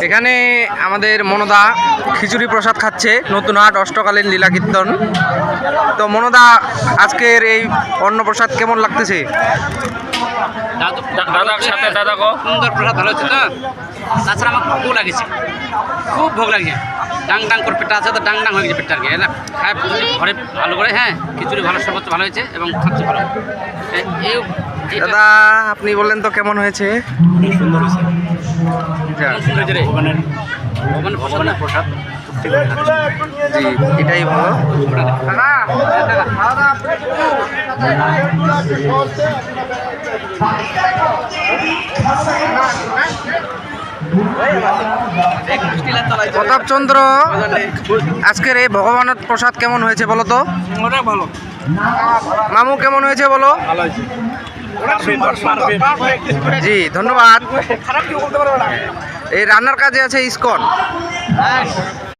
এখানে আমাদের মনোদা খিচুড়ি প্রসাদ খাচ্ছে, নতুন হাট অষ্টকালীন লীলা কীর্তন। তো মনোদা, আজকের এই অন্নপ্রসাদ কেমন লাগতেছে? দাদার সাথে দাদা গো সুন্দর প্রসাদ ভালো হচ্ছে তো। তাছাড়া আমার খুব লাগেছে, খুব ভোগ লাগছে। ডাং ডাং করে পেটটা আছে তো, ডাং ডাং হয়ে গেছে পেটটা আর কি। না খায় ঘরে ভালো করে, হ্যাঁ খিচুড়ি ভালো, সর্বোচ্চ ভালো হয়েছে এবং খাচ্ছে ভালো। দাদা, আপনি বললেন তো কেমন হয়েছে? সুন্দর হয়েছে, যা, সুন্দর হয়েছে রে। ভগবানের প্রসাদ জি, এটাই ভালো। প্রতাপচন্দ্র, আজকের এই ভগবানের প্রসাদ কেমন হয়েছে বলো তো? ভালো। মামু কেমন হয়েছে বলো? জি, ধন্যবাদ। এই রান্নার কাজে আছে ইসকন।